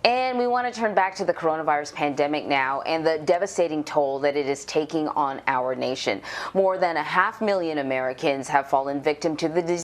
And we want to turn back to the coronavirus pandemic now and the devastating toll that it is taking on our nation. More than 500,000 Americans have fallen victim to the disease.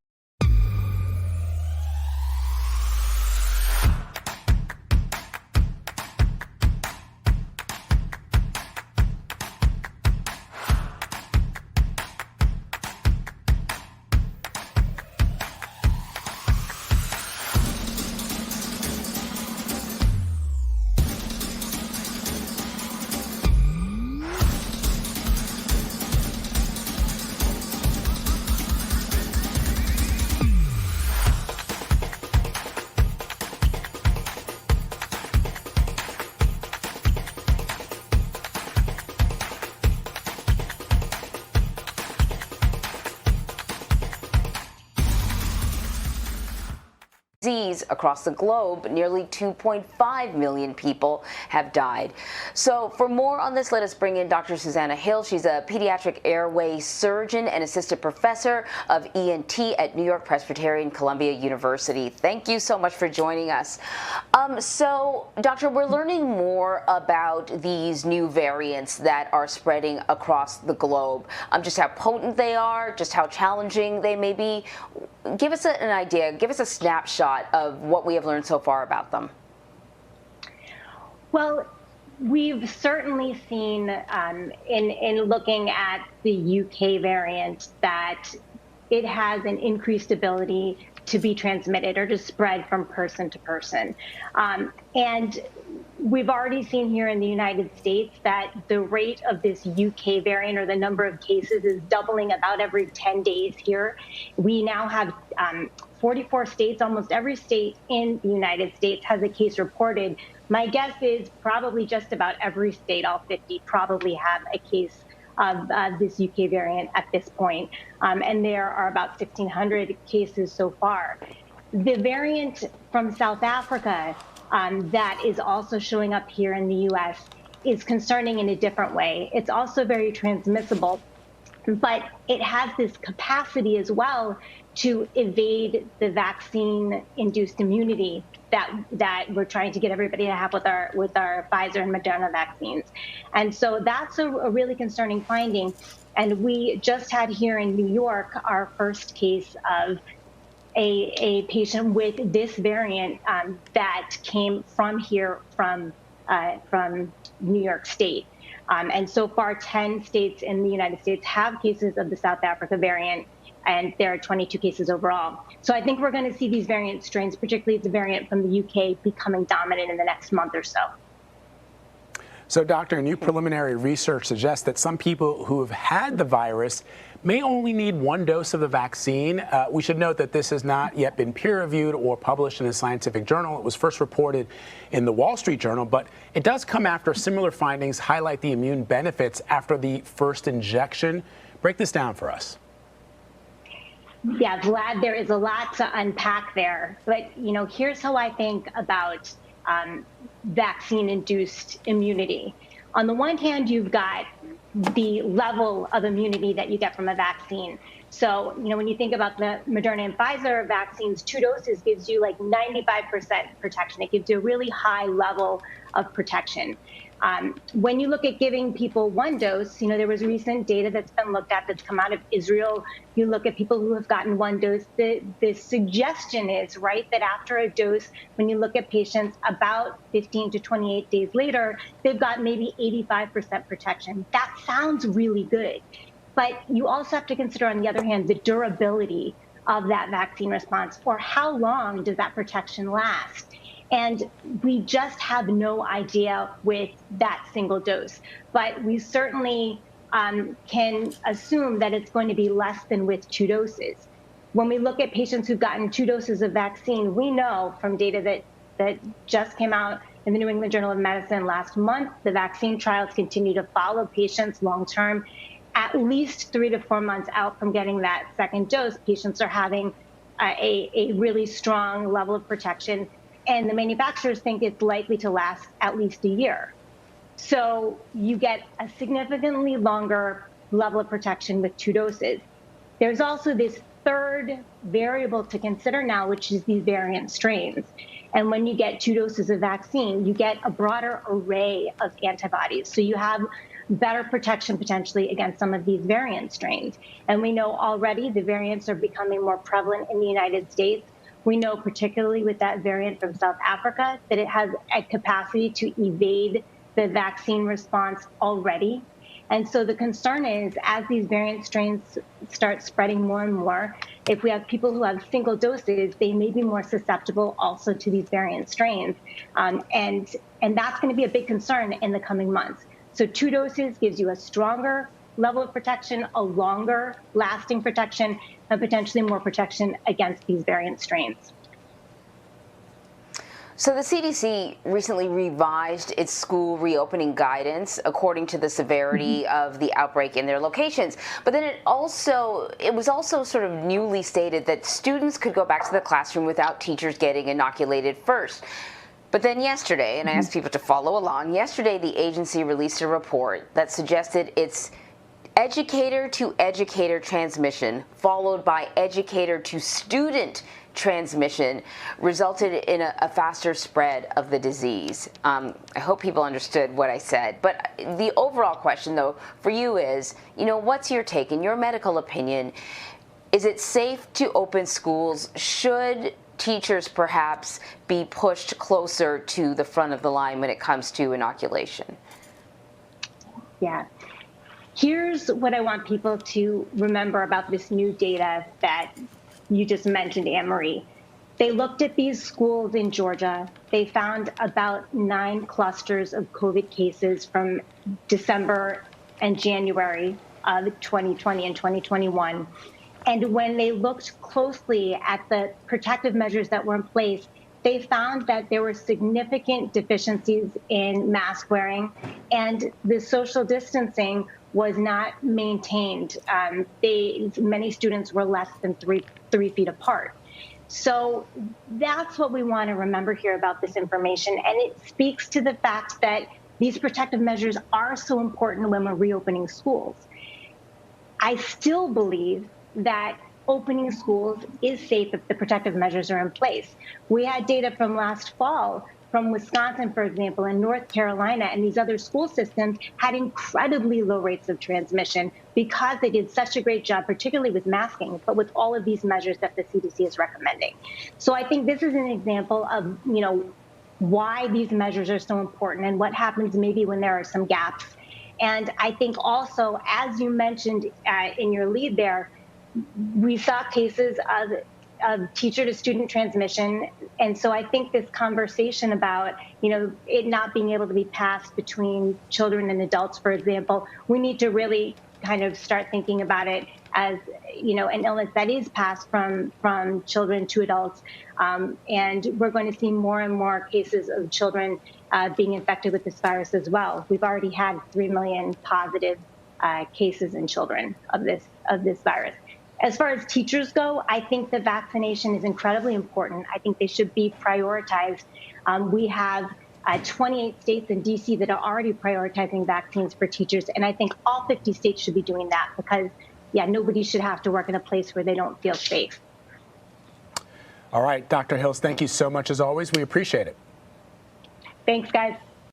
Across the globe, nearly 2.5 million people have died. So for more on this, let us bring in Dr. Susannah Hills. She's a pediatric airway surgeon and assistant professor of ENT at New York Presbyterian, Columbia University. Thank you so much for joining us. So, Doctor, we're learning more about these new variants that are spreading across the globe. Just how potent they are, just how challenging they may be. Give us an idea, give us a snapshot of what we have learned so far about them. Well, we've certainly seen in looking at the UK variant that it has an increased ability to be transmitted or to spread from person to person. And we've already seen here in the United States that the rate of this UK variant, or the number of cases, is doubling about every 10 days here. We now have 44 states, almost every state in the United States has a case reported. My guess is probably just about every state, all 50, probably have a case of this UK variant at this point. And there are about 1,600 cases so far. The variant from South Africa that is also showing up here in the US is concerning in a different way. It's also very transmissible, but it has this capacity as well to evade the vaccine-induced immunity that we're trying to get everybody to have with our Pfizer and Moderna vaccines. And so that's a really concerning finding. And we just had here in New York our first case of a patient with this variant that came from here, from New York State. And so far, 10 states in the United States have cases of the South Africa variant, and there are 22 cases overall. So I think we're going to see these variant strains, particularly the variant from the UK, becoming dominant in the next month or so. So, Doctor, new preliminary research suggests that some people who have had the virus may only need one dose of the vaccine. We should note that this has not yet been peer-reviewed or published in a scientific journal. It was first reported in the Wall Street Journal, but it does come after similar findings highlight the immune benefits after the first injection. Break this down for us. Yeah, Vlad, there is a lot to unpack there. But, here's how I think about vaccine-induced immunity. On the one hand, you've got the level of immunity that you get from a vaccine. So, when you think about the Moderna and Pfizer vaccines, 2 doses gives you like 95% protection. It gives you a really high level of protection. When you look at giving people 1 dose, there was recent data that's been looked at that's come out of Israel. You look at people who have gotten 1 dose. The suggestion is, right, that after a dose, when you look at patients about 15 to 28 days later, they've got maybe 85% protection. That sounds really good. But you also have to consider, on the other hand, the durability of that vaccine response, or how long does that protection last? And we just have no idea with that single dose. But we certainly can assume that it's going to be less than with 2 doses. When we look at patients who've gotten 2 doses of vaccine, we know from data that just came out in the New England Journal of Medicine last month, the vaccine trials continue to follow patients long-term. At least 3 to 4 months out from getting that second dose, patients are having a really strong level of protection. And the manufacturers think it's likely to last at least a year. So you get a significantly longer level of protection with 2 doses. There's also this third variable to consider now, which is these variant strains. And when you get 2 doses of vaccine, you get a broader array of antibodies. So you have better protection potentially against some of these variant strains. And we know already the variants are becoming more prevalent in the United States. We know particularly with that variant from South Africa that it has a capacity to evade the vaccine response already. And so the concern is, as these variant strains start spreading more and more, if we have people who have single doses, they may be more susceptible also to these variant strains. And that's going to be a big concern in the coming months. So 2 doses gives you a stronger level of protection, a longer lasting protection, and potentially more protection against these variant strains. So the CDC recently revised its school reopening guidance according to the severity of the outbreak in their locations. But then it was also sort of newly stated that students could go back to the classroom without teachers getting inoculated first. But then yesterday, and I asked people to follow along, yesterday the agency released a report that suggested it's educator-to-educator transmission followed by educator-to-student transmission resulted in a faster spread of the disease. I hope people understood what I said. But the overall question, though, for you is, what's your take? In your medical opinion, is it safe to open schools? Should teachers perhaps be pushed closer to the front of the line when it comes to inoculation? Yeah. Here's what I want people to remember about this new data that you just mentioned, Anne-Marie. They looked at these schools in Georgia. They found about 9 clusters of COVID cases from December and January of 2020 and 2021. And when they looked closely at the protective measures that were in place, they found that there were significant deficiencies in mask wearing, and the social distancing was not maintained. Many students were less than 3 feet apart. So that's what we want to remember here about this information. And it speaks to the fact that these protective measures are so important when we're reopening schools. I still believe that opening schools is safe if the protective measures are in place. We had data from last fall from Wisconsin, for example, and North Carolina, and these other school systems had incredibly low rates of transmission because they did such a great job, particularly with masking, but with all of these measures that the CDC is recommending. So I think this is an example of, why these measures are so important and what happens maybe when there are some gaps. And I think also, as you mentioned in your lead there, we saw cases of teacher to student transmission. And so I think this conversation about, it not being able to be passed between children and adults, for example, we need to really kind of start thinking about it as, an illness that is passed from children to adults. And we're going to see more and more cases of children being infected with this virus as well. We've already had 3 million positive cases in children of this virus. As far as teachers go, I think the vaccination is incredibly important. I think they should be prioritized. We have 28 states and DC that are already prioritizing vaccines for teachers. And I think all 50 states should be doing that because, nobody should have to work in a place where they don't feel safe. All right, Dr. Hills, thank you so much as always. We appreciate it. Thanks, guys.